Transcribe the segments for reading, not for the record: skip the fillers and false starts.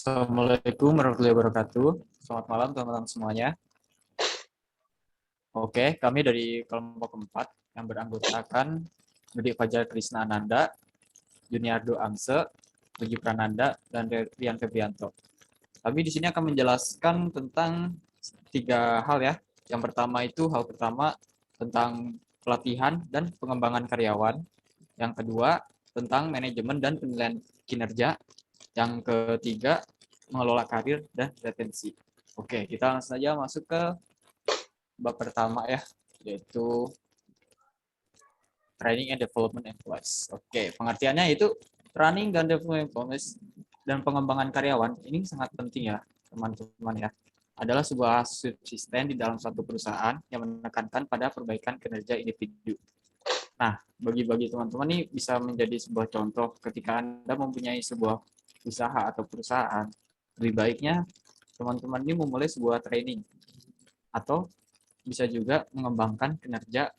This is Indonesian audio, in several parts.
Assalamualaikum warahmatullahi wabarakatuh. Selamat malam teman-teman semuanya. Oke, kami dari kelompok 4 yang beranggotakan Budi Fajar Krisna Ananda, Juniardo Amse, Puji Prananda, dan Rian Febrianto. Kami di sini akan menjelaskan tentang 3 hal ya. Yang pertama itu hal pertama tentang pelatihan dan pengembangan karyawan. Yang kedua tentang manajemen dan penilaian kinerja. Yang ketiga mengelola karir dan retensi. Oke, kita langsung saja masuk ke bab pertama ya, yaitu training and development employees. Oke, pengertiannya itu training dan development employees dan pengembangan karyawan ini sangat penting ya, teman-teman ya. Adalah sebuah subsisten di dalam suatu perusahaan yang menekankan pada perbaikan kinerja individu. Nah, bagi teman-teman ini bisa menjadi sebuah contoh ketika Anda mempunyai sebuah usaha atau perusahaan. Lebih baiknya teman-teman ini memulai sebuah training atau bisa juga mengembangkan kinerja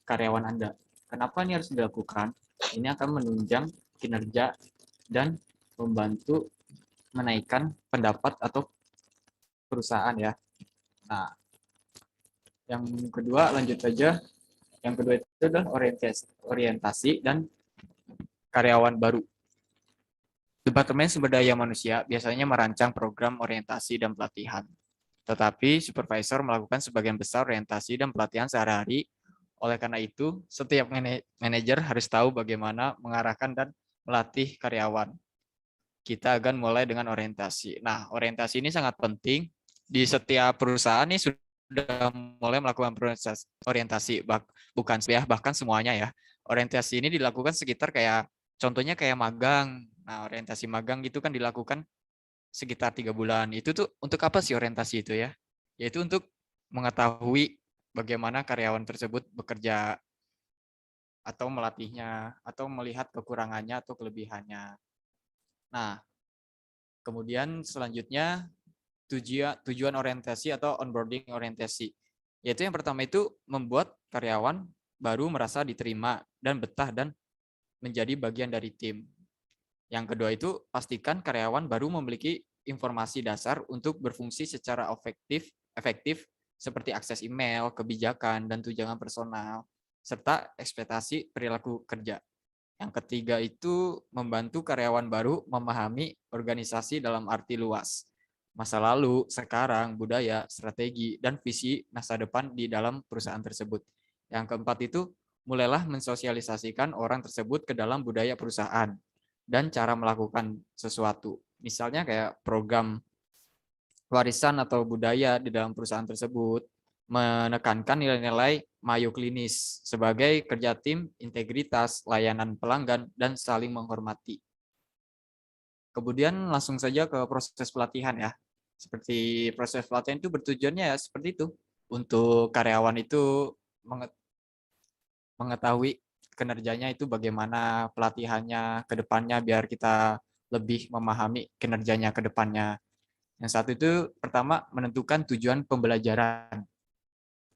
karyawan Anda. Kenapa ini harus dilakukan? Ini akan menunjang kinerja dan membantu menaikkan pendapat atau perusahaan ya. Nah, yang kedua lanjut saja. Yang kedua itu adalah orientasi dan karyawan baru. Departemen Sumber Daya Manusia biasanya merancang program orientasi dan pelatihan. Tetapi supervisor melakukan sebagian besar orientasi dan pelatihan sehari-hari. Oleh karena itu, setiap manajer harus tahu bagaimana mengarahkan dan melatih karyawan. Kita akan mulai dengan orientasi. Nah, orientasi ini sangat penting. Di setiap perusahaan ini sudah mulai melakukan orientasi, bukan ya, bahkan semuanya ya. Orientasi ini dilakukan sekitar kayak, contohnya kayak magang. Nah, orientasi magang gitu kan dilakukan sekitar 3 bulan. Itu tuh untuk apa sih orientasi itu ya? Yaitu untuk mengetahui bagaimana karyawan tersebut bekerja atau melatihnya atau melihat kekurangannya atau kelebihannya. Nah, kemudian selanjutnya tujuan orientasi atau onboarding orientasi. Yaitu yang pertama itu membuat karyawan baru merasa diterima dan betah dan menjadi bagian dari tim. Yang kedua itu pastikan karyawan baru memiliki informasi dasar untuk berfungsi secara efektif seperti akses email, kebijakan, dan tunjangan personal, serta ekspektasi perilaku kerja. Yang ketiga itu membantu karyawan baru memahami organisasi dalam arti luas, masa lalu, sekarang, budaya, strategi, dan visi masa depan di dalam perusahaan tersebut. Yang keempat itu mulailah mensosialisasikan orang tersebut ke dalam budaya perusahaan dan cara melakukan sesuatu. Misalnya kayak program warisan atau budaya di dalam perusahaan tersebut, menekankan nilai-nilai Mayo klinis sebagai kerja tim, integritas, layanan pelanggan, dan saling menghormati. Kemudian langsung saja ke proses pelatihan ya. Seperti proses pelatihan itu bertujuannya ya seperti itu. Untuk karyawan itu mengetahui kinerjanya itu bagaimana, pelatihannya ke depannya biar kita lebih memahami kinerjanya ke depannya. Yang satu itu pertama menentukan tujuan pembelajaran.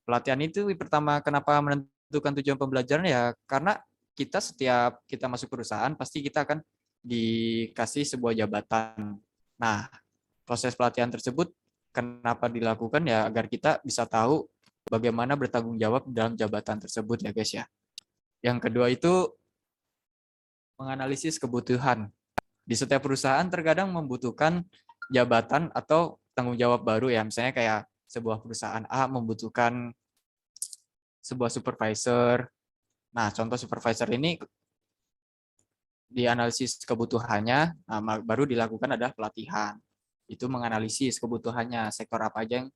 Pelatihan itu pertama kenapa menentukan tujuan pembelajaran ya karena kita setiap kita masuk perusahaan pasti kita akan dikasih sebuah jabatan. Nah, proses pelatihan tersebut kenapa dilakukan ya agar kita bisa tahu bagaimana bertanggung jawab dalam jabatan tersebut ya guys ya. Yang kedua itu menganalisis kebutuhan. Di setiap perusahaan terkadang membutuhkan jabatan atau tanggung jawab baru ya. Misalnya kayak sebuah perusahaan A membutuhkan sebuah supervisor. Nah, contoh supervisor ini dianalisis kebutuhannya, nah, baru dilakukan adalah pelatihan. Itu menganalisis kebutuhannya, sektor apa aja yang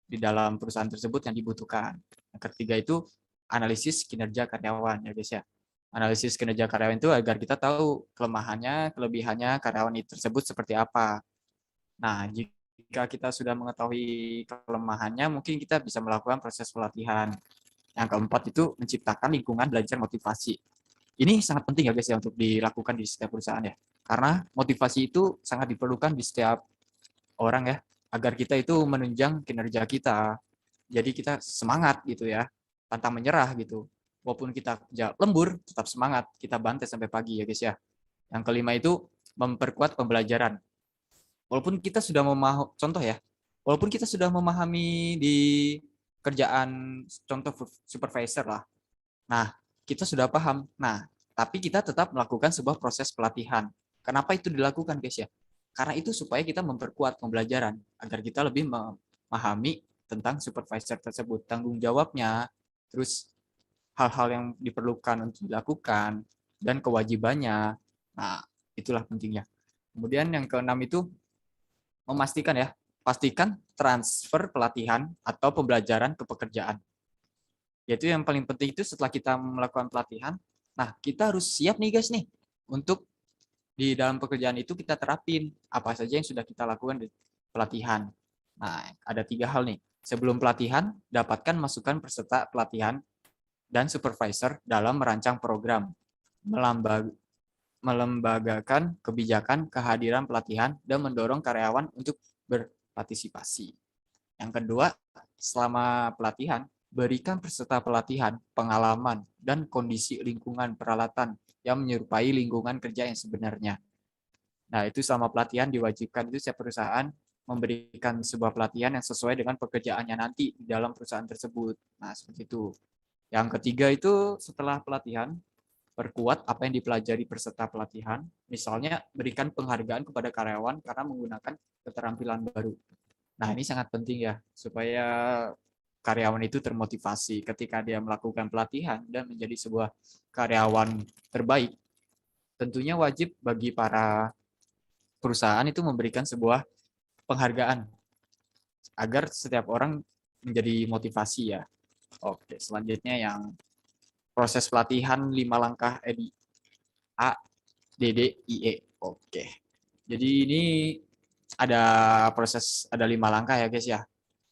di dalam perusahaan tersebut yang dibutuhkan. Yang ketiga itu analisis kinerja karyawan ya guys ya. Analisis kinerja karyawan itu agar kita tahu kelemahannya, kelebihannya karyawan itu tersebut seperti apa. Nah, jika kita sudah mengetahui kelemahannya, mungkin kita bisa melakukan proses pelatihan. Yang keempat itu menciptakan lingkungan belajar motivasi. Ini sangat penting ya guys ya untuk dilakukan di setiap perusahaan ya. Karena motivasi itu sangat diperlukan di setiap orang ya, agar kita itu menunjang kinerja kita. Jadi kita semangat gitu ya, pantang menyerah gitu. Walaupun kita lembur, tetap semangat, kita bantai sampai pagi ya guys ya. Yang kelima itu memperkuat pembelajaran. walaupun kita sudah memahami, contoh ya, walaupun kita sudah memahami di kerjaan contoh supervisor lah. Nah, kita sudah paham. Nah, tapi kita tetap melakukan sebuah proses pelatihan. Kenapa itu dilakukan, guys ya? Karena itu supaya kita memperkuat pembelajaran agar kita lebih memahami tentang supervisor tersebut, tanggung jawabnya, terus hal-hal yang diperlukan untuk dilakukan dan kewajibannya. Nah, itulah pentingnya. Kemudian yang keenam itu memastikan ya, pastikan transfer pelatihan atau pembelajaran ke pekerjaan. Yaitu yang paling penting itu setelah kita melakukan pelatihan, nah kita harus siap nih guys nih untuk di dalam pekerjaan itu kita terapin apa saja yang sudah kita lakukan di pelatihan. Nah, ada 3 hal nih. Sebelum pelatihan, dapatkan masukan peserta pelatihan dan supervisor dalam merancang program, melembagakan kebijakan kehadiran pelatihan, dan mendorong karyawan untuk berpartisipasi. Yang kedua, selama pelatihan, berikan peserta pelatihan pengalaman dan kondisi lingkungan peralatan yang menyerupai lingkungan kerja yang sebenarnya. Nah, itu selama pelatihan diwajibkan itu setiap perusahaan memberikan sebuah pelatihan yang sesuai dengan pekerjaannya nanti di dalam perusahaan tersebut. Nah, seperti itu. Yang ketiga itu setelah pelatihan, perkuat apa yang dipelajari peserta pelatihan, misalnya berikan penghargaan kepada karyawan karena menggunakan keterampilan baru. Nah, ini sangat penting ya, supaya karyawan itu termotivasi ketika dia melakukan pelatihan dan menjadi sebuah karyawan terbaik. Tentunya wajib bagi para perusahaan itu memberikan sebuah penghargaan agar setiap orang menjadi motivasi ya. Oke, selanjutnya yang proses pelatihan 5 langkah EDI. A, D, D, I, E. Oke. Jadi ini ada 5 langkah ya guys ya.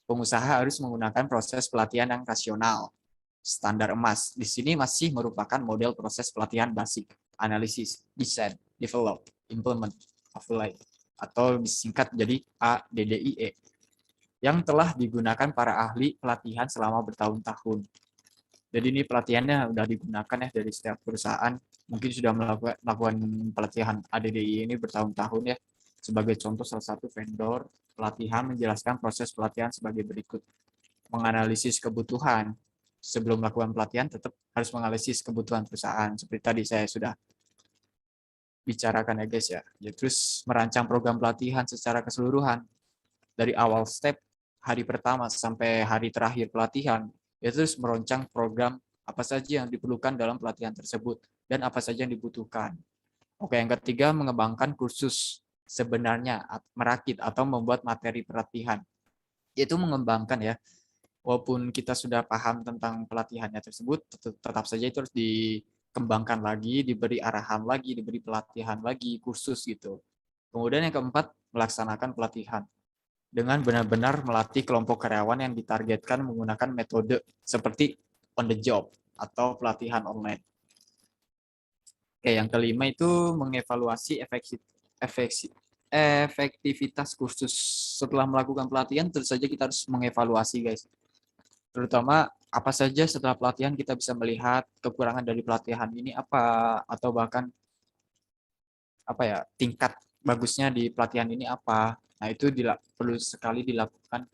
Pengusaha harus menggunakan proses pelatihan yang rasional, standar emas. Di sini masih merupakan model proses pelatihan basic, analisis, design, develop, implement, apply, atau disingkat jadi ADDIE, yang telah digunakan para ahli pelatihan selama bertahun-tahun. Jadi ini pelatihannya sudah digunakan ya dari setiap perusahaan, mungkin sudah melakukan pelatihan ADDIE ini bertahun-tahun ya. Sebagai contoh, salah satu vendor pelatihan menjelaskan proses pelatihan sebagai berikut. Menganalisis kebutuhan. Sebelum melakukan pelatihan, tetap harus menganalisis kebutuhan perusahaan. Seperti tadi saya sudah bicarakan ya guys ya. Terus merancang program pelatihan secara keseluruhan. Dari awal step, hari pertama sampai hari terakhir pelatihan, ya terus merancang program apa saja yang diperlukan dalam pelatihan tersebut, dan apa saja yang dibutuhkan. Oke, yang ketiga, mengembangkan kursus sebenarnya, merakit atau membuat materi pelatihan. Yaitu mengembangkan ya, walaupun kita sudah paham tentang pelatihannya tersebut, tetap saja itu harus dikembangkan lagi, diberi arahan lagi, diberi pelatihan lagi, kursus gitu. Kemudian yang keempat, melaksanakan pelatihan. Dengan benar-benar melatih kelompok karyawan yang ditargetkan menggunakan metode seperti on the job atau pelatihan online. Oke, yang kelima itu mengevaluasi efektivitas kursus. Setelah melakukan pelatihan, tentu saja kita harus mengevaluasi, guys. Terutama apa saja setelah pelatihan kita bisa melihat kekurangan dari pelatihan ini apa, atau bahkan apa ya, tingkat bagusnya di pelatihan ini apa. Nah, itu perlu sekali dilakukan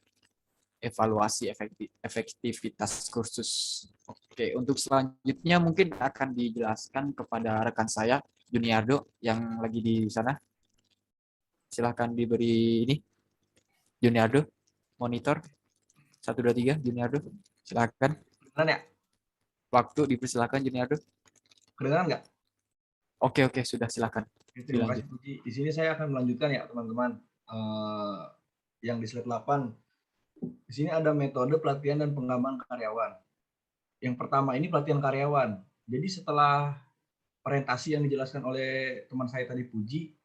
evaluasi efektivitas kursus. Oke, untuk selanjutnya mungkin akan dijelaskan kepada rekan saya, Juniardo, yang lagi di sana. Silahkan diberi ini, Juniardo, monitor 1, 2, 3, Juniardo. Silahkan. Kedengeran ya? Waktu dipersilakan, Juniardo. Kedengeran nggak? Oke, sudah silakan. Terima Dilanjut. kasih Puji. Di sini saya akan melanjutkan ya teman-teman. Yang di slide 8. Di sini ada metode pelatihan dan pengembangan karyawan. Yang pertama ini pelatihan karyawan. Jadi setelah orientasi yang dijelaskan oleh teman saya tadi Puji,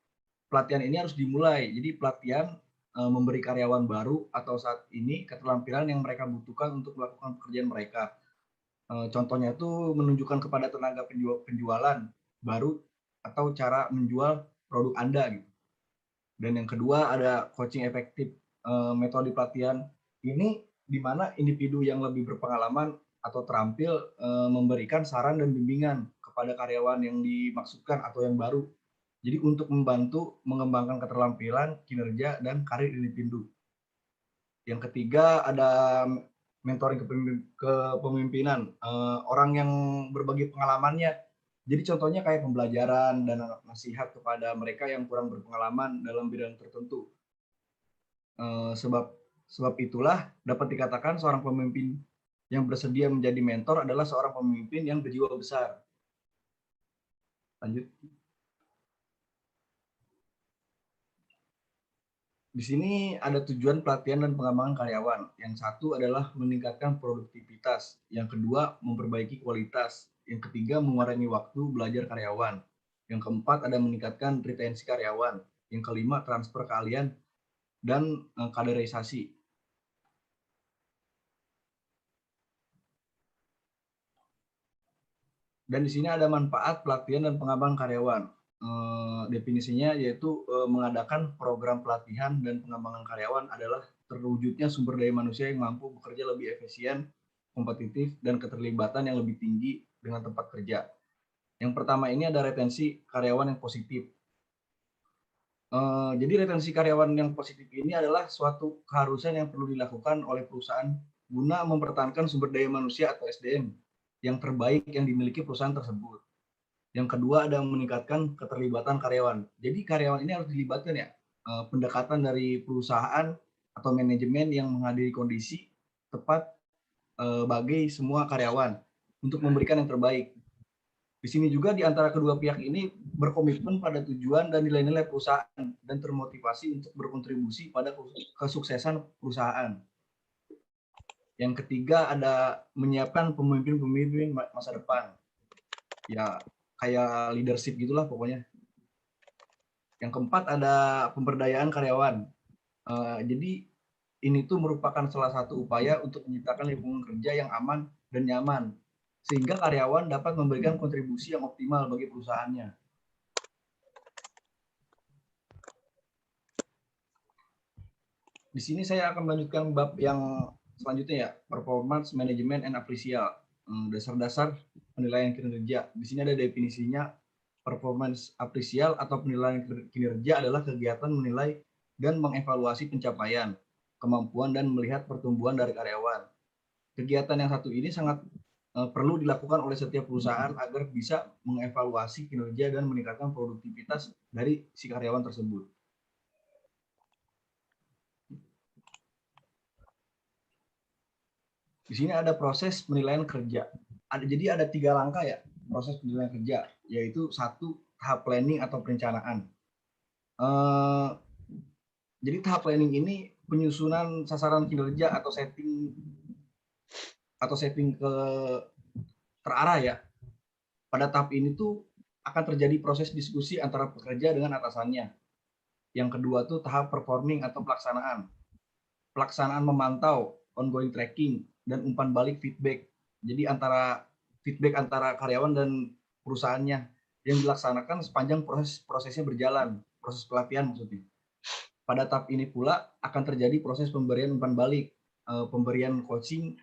pelatihan ini harus dimulai. Jadi pelatihan memberi karyawan baru atau saat ini keterampilan yang mereka butuhkan untuk melakukan pekerjaan mereka. Contohnya itu menunjukkan kepada tenaga penjualan baru atau cara menjual produk Anda gitu. Dan yang kedua ada coaching efektif. Metode pelatihan ini di mana individu yang lebih berpengalaman atau terampil memberikan saran dan bimbingan kepada karyawan yang dimaksudkan atau yang baru. Jadi untuk membantu mengembangkan keterampilan, kinerja, dan karir individu. Yang ketiga ada mentoring kepemimpinan, orang yang berbagi pengalamannya. Jadi contohnya kayak pembelajaran dan nasihat kepada mereka yang kurang berpengalaman dalam bidang tertentu. Sebab itulah dapat dikatakan seorang pemimpin yang bersedia menjadi mentor adalah seorang pemimpin yang berjiwa besar. Lanjut. Di sini ada tujuan pelatihan dan pengembangan karyawan. Yang satu adalah meningkatkan produktivitas. Yang kedua, memperbaiki kualitas. Yang ketiga, mengurangi waktu belajar karyawan. Yang keempat, ada meningkatkan retensi karyawan. Yang kelima, transfer keahlian dan kaderisasi. Dan di sini ada manfaat pelatihan dan pengembangan karyawan. Definisinya yaitu mengadakan program pelatihan dan pengembangan karyawan adalah terwujudnya sumber daya manusia yang mampu bekerja lebih efisien, kompetitif, dan keterlibatan yang lebih tinggi dengan tempat kerja. Yang pertama ini ada retensi karyawan yang positif. Jadi retensi karyawan yang positif ini adalah suatu keharusan yang perlu dilakukan oleh perusahaan guna mempertahankan sumber daya manusia atau SDM yang terbaik yang dimiliki perusahaan tersebut. Yang kedua ada meningkatkan keterlibatan karyawan. Jadi karyawan ini harus dilibatkan ya. Pendekatan dari perusahaan atau manajemen yang menghadiri kondisi tepat bagi semua karyawan untuk memberikan yang terbaik. Di sini juga di antara kedua pihak ini berkomitmen pada tujuan dan nilai-nilai perusahaan dan termotivasi untuk berkontribusi pada kesuksesan perusahaan. Yang ketiga ada menyiapkan pemimpin-pemimpin masa depan. Ya, kayak leadership gitulah pokoknya. Yang keempat ada pemberdayaan karyawan. Jadi ini tuh merupakan salah satu upaya untuk menciptakan lingkungan kerja yang aman dan nyaman, sehingga karyawan dapat memberikan kontribusi yang optimal bagi perusahaannya. Di sini saya akan melanjutkan bab yang selanjutnya ya, performance management and appraisal. Dasar-dasar penilaian kinerja. Di sini ada definisinya. Performance appraisal atau penilaian kinerja adalah kegiatan menilai dan mengevaluasi pencapaian, kemampuan, dan melihat pertumbuhan dari karyawan. Kegiatan yang satu ini sangat perlu dilakukan oleh setiap perusahaan agar bisa mengevaluasi kinerja dan meningkatkan produktivitas dari si karyawan tersebut. Di sini ada proses penilaian kerja. Jadi ada 3 langkah ya proses penilaian kerja, yaitu 1 tahap planning atau perencanaan. Jadi tahap planning ini penyusunan sasaran kinerja atau setting ke terarah ya. Pada tahap ini tuh akan terjadi proses diskusi antara pekerja dengan atasannya. Yang kedua tuh tahap performing atau pelaksanaan. Pelaksanaan memantau, ongoing tracking, dan umpan balik feedback. Jadi feedback antara karyawan dan perusahaannya yang dilaksanakan sepanjang prosesnya berjalan, proses pelatihan maksudnya. Pada tahap ini pula akan terjadi proses pemberian umpan balik, pemberian coaching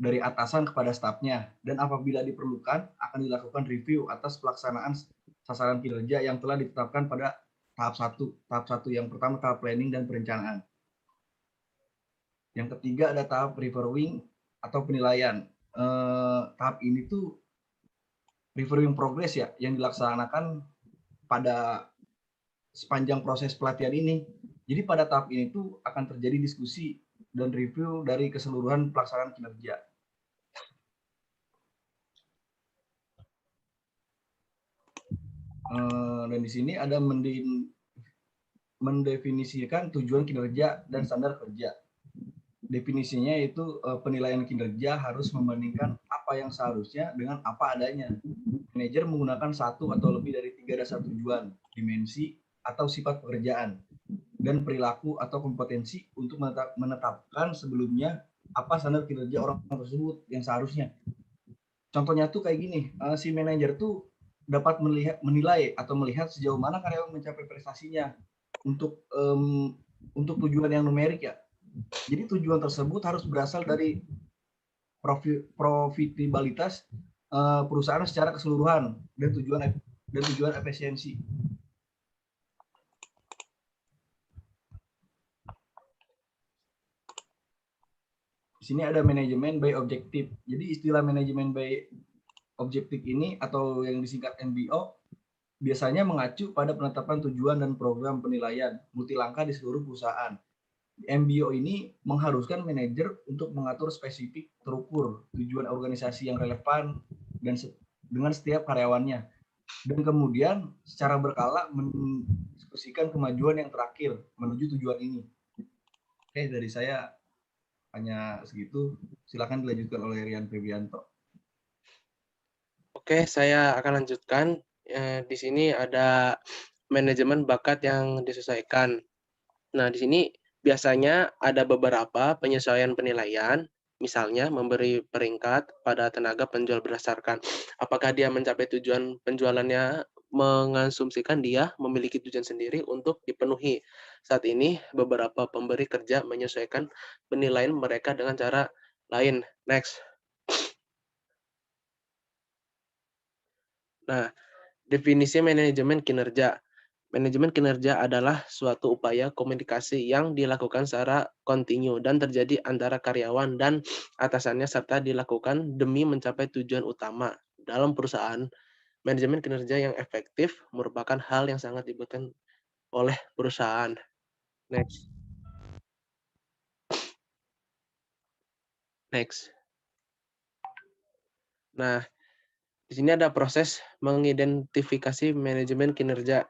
dari atasan kepada stafnya, dan apabila diperlukan akan dilakukan review atas pelaksanaan sasaran kinerja yang telah ditetapkan pada tahap 1. Tahap 1 yang pertama tahap planning dan perencanaan. Yang ketiga ada tahap reviewing atau penilaian. Tahap ini tuh reviewing progress ya, yang dilaksanakan pada sepanjang proses pelatihan ini. Jadi pada tahap ini tuh akan terjadi diskusi dan review dari keseluruhan pelaksanaan kinerja. Dan di sini ada mendefinisikan tujuan kinerja dan standar kerja. Definisinya yaitu penilaian kinerja harus membandingkan apa yang seharusnya dengan apa adanya. Manajer menggunakan 1 atau lebih dari 3 dasar tujuan, dimensi, atau sifat pekerjaan, dan perilaku atau kompetensi untuk menetapkan sebelumnya apa standar kinerja orang tersebut yang seharusnya. Contohnya tuh kayak gini, si manajer tuh dapat menilai atau melihat sejauh mana karyawan mencapai prestasinya untuk tujuan yang numerik ya. Jadi tujuan tersebut harus berasal dari profitabilitas perusahaan secara keseluruhan dan tujuan efisiensi. sini ada manajemen by objektif. Jadi istilah manajemen by objektif ini atau yang disingkat MBO biasanya mengacu pada penetapan tujuan dan program penilaian multilangkah di seluruh perusahaan. MBO ini mengharuskan manajer untuk mengatur spesifik terukur tujuan organisasi yang relevan dan dengan setiap karyawannya. Dan kemudian secara berkala mendiskusikan kemajuan yang terakhir menuju tujuan ini. Oke, dari saya hanya segitu. Silakan dilanjutkan oleh Rian Febianto. Oke, saya akan lanjutkan. Di sini ada manajemen bakat yang disesuaikan. Nah, di sini biasanya ada beberapa penyesuaian penilaian, misalnya memberi peringkat pada tenaga penjual berdasarkan apakah dia mencapai tujuan penjualannya, mengasumsikan dia memiliki tujuan sendiri untuk dipenuhi. Saat ini, beberapa pemberi kerja menyesuaikan penilaian mereka dengan cara lain. Next. Nah, definisi manajemen kinerja. Manajemen kinerja adalah suatu upaya komunikasi yang dilakukan secara kontinu dan terjadi antara karyawan dan atasannya serta dilakukan demi mencapai tujuan utama. Dalam perusahaan, manajemen kinerja yang efektif merupakan hal yang sangat dibutuhkan oleh perusahaan. Next. Next. Nah, di sini ada proses mengidentifikasi manajemen kinerja.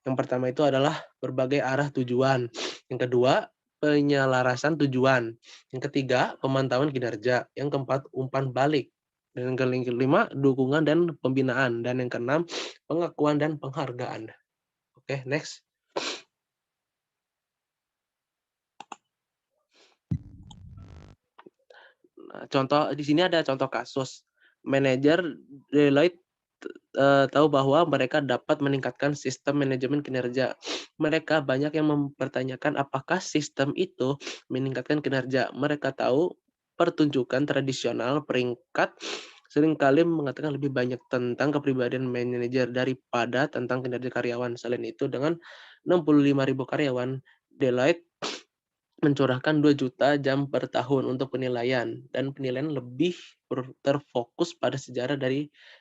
Yang pertama itu adalah berbagai arah tujuan. Yang kedua, penyelarasan tujuan. Yang ketiga, pemantauan kinerja. Yang keempat, umpan balik. Dan yang kelima, dukungan dan pembinaan. Dan yang keenam, pengakuan dan penghargaan. Oke, next. Nah, contoh di sini ada contoh kasus. Manajer Deloitte tahu bahwa mereka dapat meningkatkan sistem manajemen kinerja. Mereka banyak yang mempertanyakan apakah sistem itu meningkatkan kinerja. Mereka tahu pertunjukan tradisional peringkat seringkali mengatakan lebih banyak tentang kepribadian manajer daripada tentang kinerja karyawan. Selain itu, dengan 65.000 karyawan, Deloitte mencurahkan 2 juta jam per tahun untuk penilaian, dan penilaian lebih terfokus pada sejarah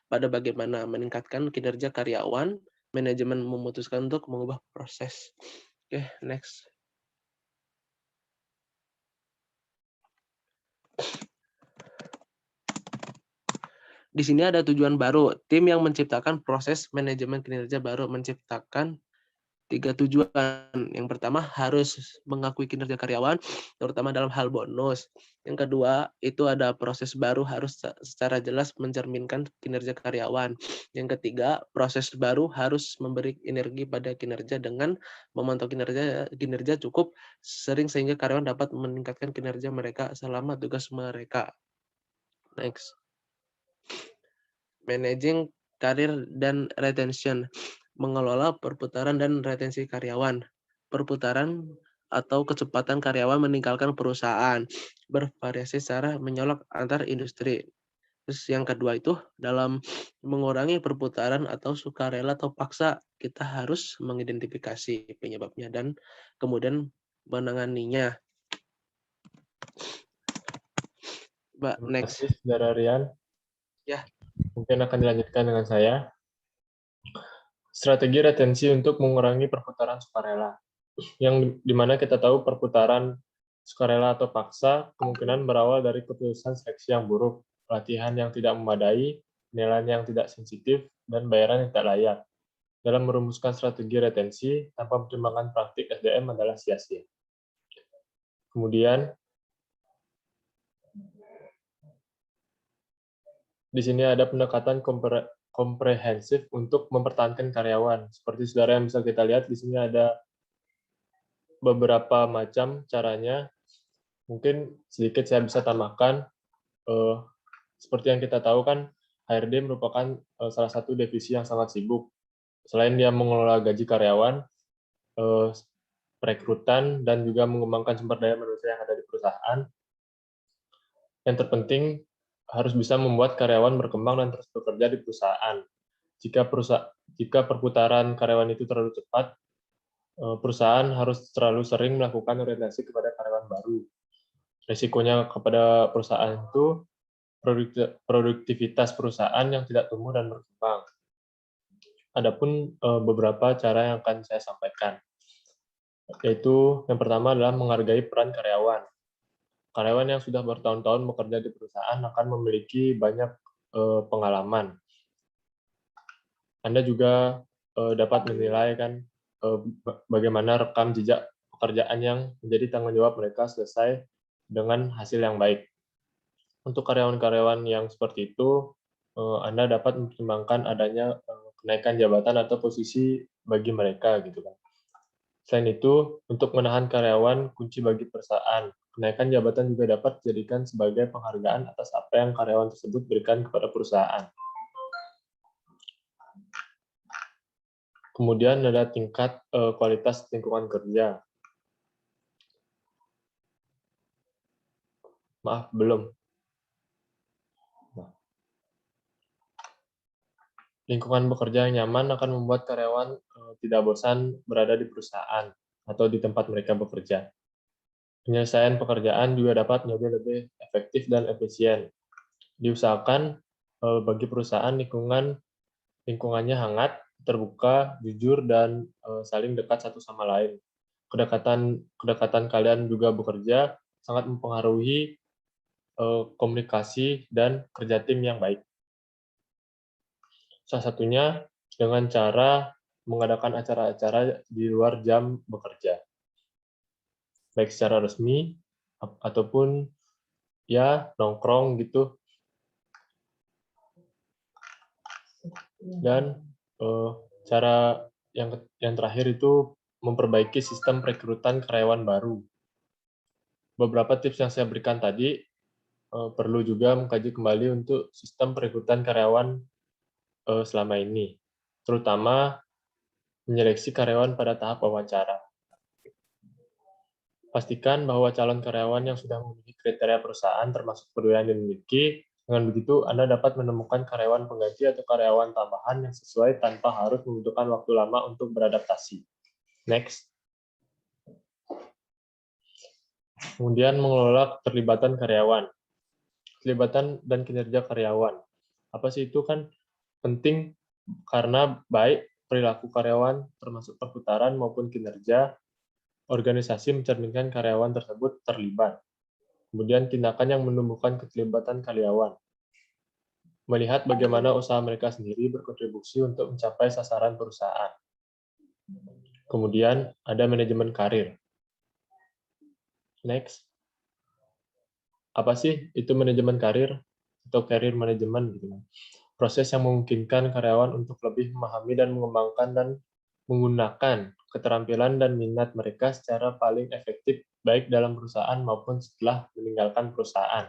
pada bagaimana meningkatkan kinerja karyawan. Manajemen memutuskan untuk mengubah proses. Oke, next. Di sini ada tujuan baru. Tim yang menciptakan proses manajemen kinerja baru menciptakan 3 tujuan. Yang pertama, harus mengakui kinerja karyawan, terutama dalam hal bonus. Yang kedua, itu ada proses baru harus secara jelas mencerminkan kinerja karyawan. Yang ketiga, proses baru harus memberi energi pada kinerja dengan memantau kinerja cukup sering sehingga karyawan dapat meningkatkan kinerja mereka selama tugas mereka. Next. Managing Career dan Retention. Mengelola perputaran dan retensi karyawan. Perputaran atau kecepatan karyawan meninggalkan perusahaan. Bervariasi secara menyolok antar industri. Terus yang kedua itu, dalam mengurangi perputaran atau sukarela atau paksa, kita harus mengidentifikasi penyebabnya dan kemudian menanganinya. Mbak, Terima next. kasih, Saudara Rian. Ya. Mungkin akan dilanjutkan dengan saya. Strategi retensi untuk mengurangi perputaran sukarela. Yang dimana kita tahu perputaran sukarela atau paksa kemungkinan berawal dari keputusan seleksi yang buruk, pelatihan yang tidak memadai, penilaian yang tidak sensitif, dan bayaran yang tak layak. Dalam merumuskan strategi retensi tanpa mempertimbangkan praktik SDM adalah sia-sia. Kemudian, di sini ada pendekatan komprehensif untuk mempertahankan karyawan. Seperti saudara yang bisa kita lihat, di sini ada beberapa macam caranya. Mungkin sedikit saya bisa tambahkan, seperti yang kita tahu kan, HRD merupakan salah satu divisi yang sangat sibuk. Selain dia mengelola gaji karyawan, perekrutan, dan juga mengembangkan sumber daya manusia yang ada di perusahaan, yang terpenting harus bisa membuat karyawan berkembang dan terus bekerja di perusahaan. Jika perputaran karyawan itu terlalu cepat, perusahaan harus terlalu sering melakukan orientasi kepada karyawan baru. Risikonya kepada perusahaan itu produktivitas perusahaan yang tidak tumbuh dan berkembang. Adapun beberapa cara yang akan saya sampaikan, yaitu yang pertama adalah menghargai peran karyawan. Karyawan yang sudah bertahun-tahun bekerja di perusahaan akan memiliki banyak pengalaman. Anda juga dapat menilai kan bagaimana rekam jejak pekerjaan yang menjadi tanggung jawab mereka selesai dengan hasil yang baik. Untuk karyawan-karyawan yang seperti itu, Anda dapat mempertimbangkan adanya kenaikan jabatan atau posisi bagi mereka gitu kan. Selain itu, untuk menahan karyawan kunci bagi perusahaan. Kenaikan jabatan juga dapat dijadikan sebagai penghargaan atas apa yang karyawan tersebut berikan kepada perusahaan. Kemudian ada tingkat kualitas lingkungan kerja. Maaf, belum. Lingkungan bekerja yang nyaman akan membuat karyawan tidak bosan berada di perusahaan atau di tempat mereka bekerja. Penyelesaian pekerjaan juga dapat menjadi lebih efektif dan efisien. Diusahakan bagi perusahaan lingkungannya hangat, terbuka, jujur, dan saling dekat satu sama lain. Kedekatan kalian juga bekerja sangat mempengaruhi komunikasi dan kerja tim yang baik. Salah satunya dengan cara mengadakan acara-acara di luar jam bekerja, baik secara resmi ataupun ya nongkrong gitu. Dan cara yang terakhir itu memperbaiki sistem perekrutan karyawan baru. Beberapa tips yang saya berikan tadi perlu juga mengkaji kembali untuk sistem perekrutan karyawan selama ini, terutama menyeleksi karyawan pada tahap wawancara. Pastikan bahwa calon karyawan yang sudah memenuhi kriteria perusahaan termasuk pekerjaan yang dimiliki. Dengan begitu, Anda dapat menemukan karyawan pengganti atau karyawan tambahan yang sesuai tanpa harus membutuhkan waktu lama untuk beradaptasi. Next. Kemudian mengelola keterlibatan karyawan. Keterlibatan dan kinerja karyawan. Apa sih itu kan penting karena baik perilaku karyawan termasuk perputaran maupun kinerja organisasi mencerminkan karyawan tersebut terlibat. Kemudian tindakan yang menumbuhkan keterlibatan karyawan. Melihat bagaimana usaha mereka sendiri berkontribusi untuk mencapai sasaran perusahaan. Kemudian ada manajemen karir. Next. Apa sih itu manajemen karir atau career management gitu. Proses yang memungkinkan karyawan untuk lebih memahami dan mengembangkan dan menggunakan keterampilan dan minat mereka secara paling efektif baik dalam perusahaan maupun setelah meninggalkan perusahaan.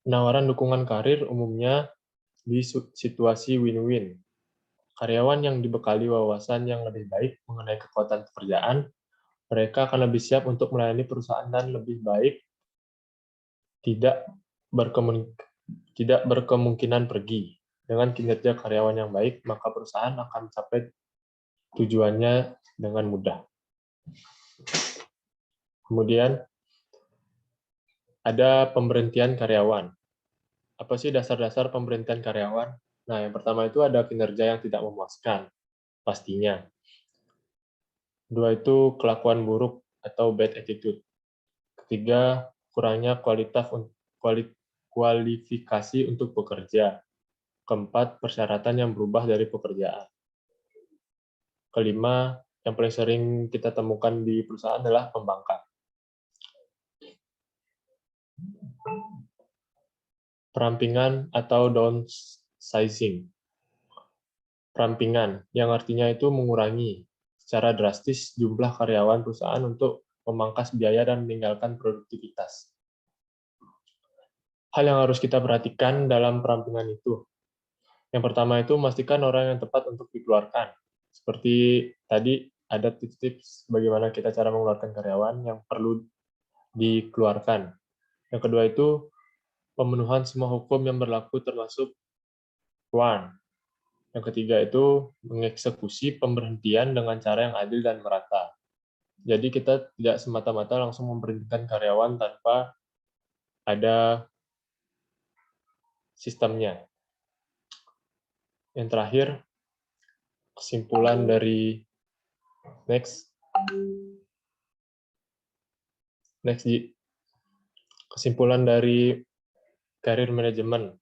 Penawaran dukungan karir umumnya di situasi win-win. Karyawan yang dibekali wawasan yang lebih baik mengenai kekuatan pekerjaan, mereka akan lebih siap untuk melayani perusahaan dan lebih baik tidak berkemungkinan pergi. Dengan kinerja karyawan yang baik, maka perusahaan akan mencapai tujuannya dengan mudah. Kemudian, ada pemberhentian karyawan. Apa sih dasar-dasar pemberhentian karyawan? Nah, yang pertama itu ada kinerja yang tidak memuaskan, pastinya. Kedua itu kelakuan buruk atau bad attitude. Ketiga, kurangnya kualifikasi untuk bekerja. Keempat, persyaratan yang berubah dari pekerjaan. Kelima, yang paling sering kita temukan di perusahaan adalah pembangkang. Perampingan atau downsizing. Perampingan, yang artinya itu mengurangi secara drastis jumlah karyawan perusahaan untuk memangkas biaya dan meninggalkan produktivitas. Hal yang harus kita perhatikan dalam perampingan itu. Yang pertama itu memastikan orang yang tepat untuk dikeluarkan. Seperti tadi ada tips-tips bagaimana kita cara mengeluarkan karyawan yang perlu dikeluarkan. Yang kedua itu pemenuhan semua hukum yang berlaku termasuk one. Yang ketiga itu mengeksekusi pemberhentian dengan cara yang adil dan merata. Jadi kita tidak semata-mata langsung memberhentikan karyawan tanpa ada sistemnya. Yang terakhir, kesimpulan dari next Ji. Kesimpulan dari karir manajemen.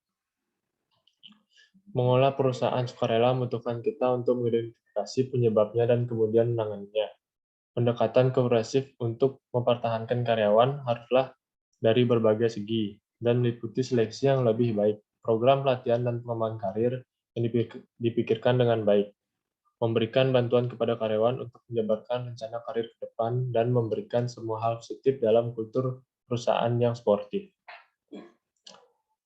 Mengolah perusahaan sukarela membutuhkan kita untuk mengidentifikasi penyebabnya dan kemudian menanganinya. Pendekatan kooperatif untuk mempertahankan karyawan haruslah dari berbagai segi dan meliputi seleksi yang lebih baik, program pelatihan dan pengembangan karir yang dipikirkan dengan baik, memberikan bantuan kepada karyawan untuk menjabarkan rencana karir ke depan, dan memberikan semua hal positif dalam kultur perusahaan yang sportif.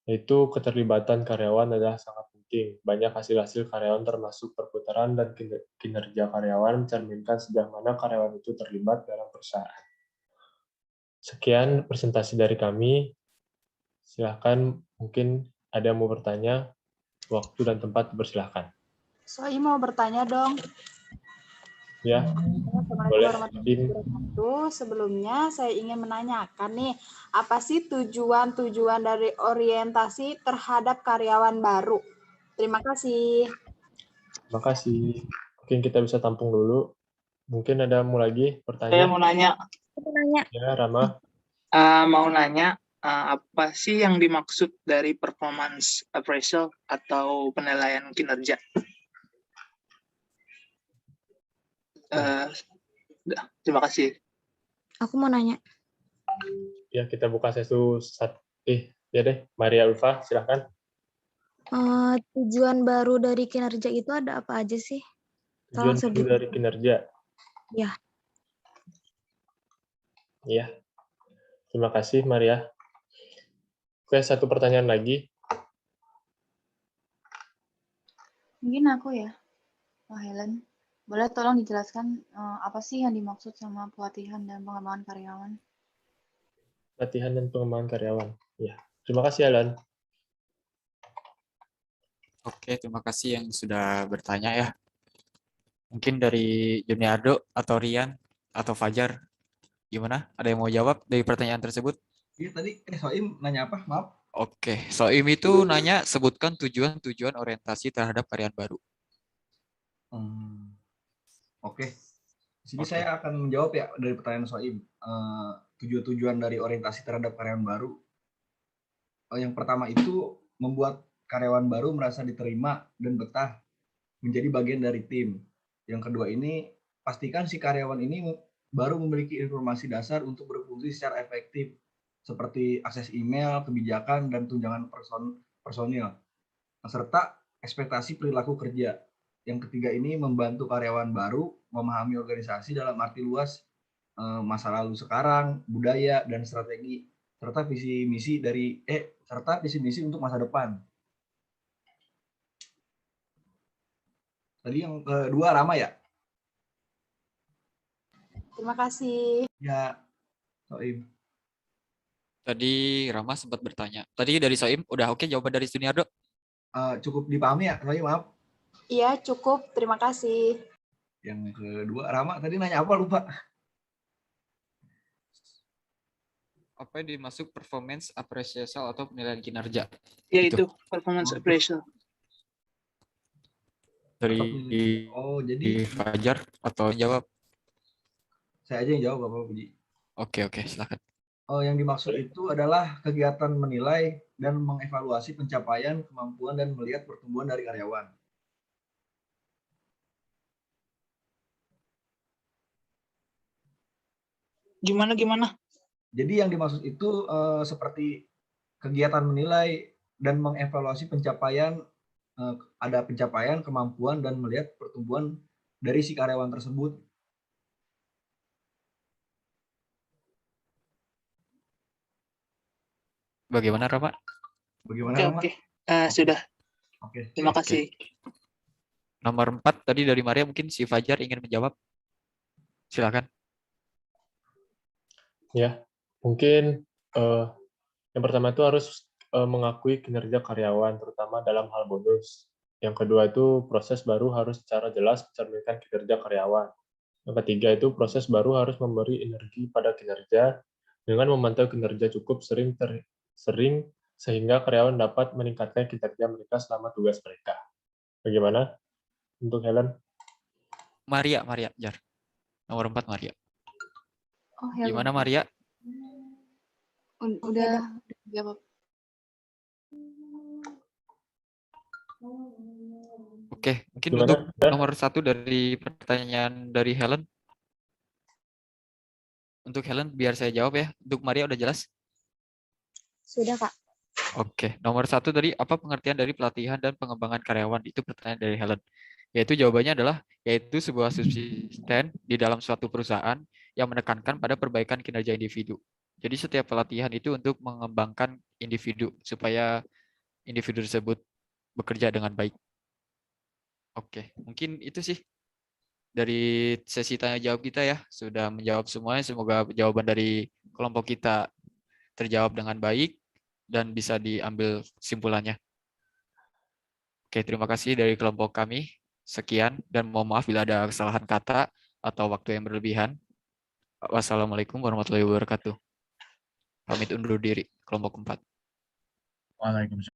Yaitu keterlibatan karyawan adalah sangat penting. Banyak hasil-hasil karyawan termasuk perputaran dan kinerja karyawan mencerminkan sejauh mana karyawan itu terlibat dalam perusahaan. Sekian presentasi dari kami. Silahkan, mungkin ada yang mau bertanya. Waktu dan tempat dipersilahkan. Soim mau bertanya dong. Ya, Assalamualaikum boleh. warahmatullahi wabarakatuh. Sebelumnya saya ingin menanyakan nih, apa sih tujuan-tujuan dari orientasi terhadap karyawan baru? Terima kasih. Terima kasih. Mungkin kita bisa tampung dulu. Mungkin ada mau lagi Saya bertanya? mau nanya, Ya, Rama. apa sih yang dimaksud dari performance appraisal atau penilaian kinerja? Terima kasih. Aku mau nanya. Ya, kita buka sesi ya deh, Maria Ulfa, silahkan. Tujuan baru dari kinerja itu ada apa aja sih? Tujuan baru dari kinerja. Ya. Ya. Terima kasih, Maria. Oke, satu pertanyaan lagi. Mungkin aku ya, Pak Helen. Boleh tolong dijelaskan apa sih yang dimaksud sama pelatihan dan pengembangan karyawan? Pelatihan dan pengembangan karyawan. Ya. Terima kasih, Alan. Oke, terima kasih yang sudah bertanya ya. Mungkin dari Juniardo atau Rian atau Fajar, gimana? Ada yang mau jawab dari pertanyaan tersebut? Iya tadi Soim nanya apa? Maaf. Oke, Soim itu nanya sebutkan tujuan-tujuan orientasi terhadap karyawan baru. Oke. Di sini Oke. saya akan menjawab ya dari pertanyaan Soim. Tujuan-tujuan dari orientasi terhadap karyawan baru. Yang pertama itu membuat karyawan baru merasa diterima dan betah menjadi bagian dari tim. Yang kedua ini, pastikan si karyawan ini baru memiliki informasi dasar untuk berfungsi secara efektif, seperti akses email, kebijakan, dan tunjangan personil, serta ekspektasi perilaku kerja. Yang ketiga ini, membantu karyawan baru memahami organisasi dalam arti luas, masa lalu sekarang, budaya, dan strategi, serta visi misi untuk masa depan. Tadi yang kedua Rama ya? Terima kasih. Ya, Soim. Tadi Rama sempat bertanya. Tadi dari Soim, udah oke jawaban dari Juniardo? Cukup dipahami ya, Soim, maaf. Iya, cukup. Terima kasih. Yang kedua, Rama tadi nanya apa lupa? Apa yang dimaksud performance appraisal atau penilaian kinerja? Yaitu performance appraisal. Dari jadi Fajar atau jawab? Saya aja yang jawab, Bapak Puji. Oke, silakan. Yang dimaksud itu adalah kegiatan menilai dan mengevaluasi pencapaian, kemampuan, dan melihat pertumbuhan dari karyawan. Gimana? Jadi yang dimaksud itu seperti kegiatan menilai dan mengevaluasi pencapaian, ada pencapaian, kemampuan, dan melihat pertumbuhan dari si karyawan tersebut. Bagaimana, Rama? Oke. Sudah. Oke. Terima kasih. Nomor 4 tadi dari Maria, mungkin si Fajar ingin menjawab. Silakan. Ya, mungkin yang pertama itu harus mengakui kinerja karyawan, terutama dalam hal bonus. Yang kedua itu proses baru harus secara jelas mencerminkan kinerja karyawan. Yang ketiga itu proses baru harus memberi energi pada kinerja dengan memantau kinerja cukup sering sehingga karyawan dapat meningkatkan kinerja mereka selama tugas mereka. Bagaimana untuk Helen? Maria, Jar. Nomor 4 Maria. Oh, Helen. Gimana Maria? Udah jawab. Oke, mungkin Gimana? untuk Udah? nomor 1 dari pertanyaan dari Helen. Untuk Helen, biar saya jawab ya. Untuk Maria udah jelas? Sudah, Kak. Oke, nomor 1 tadi apa pengertian dari pelatihan dan pengembangan karyawan? Itu pertanyaan dari Helen. Yaitu jawabannya adalah, yaitu sebuah subsisten di dalam suatu perusahaan yang menekankan pada perbaikan kinerja individu. Jadi setiap pelatihan itu untuk mengembangkan individu, supaya individu tersebut bekerja dengan baik. Oke, mungkin itu sih dari sesi tanya jawab kita ya. Sudah menjawab semuanya, semoga jawaban dari kelompok kita terjawab dengan baik dan bisa diambil kesimpulannya. Oke, terima kasih dari kelompok kami. Sekian, dan mohon maaf bila ada kesalahan kata atau waktu yang berlebihan. Wassalamualaikum warahmatullahi wabarakatuh. Pamit undur diri, kelompok 4. Waalaikumsalam.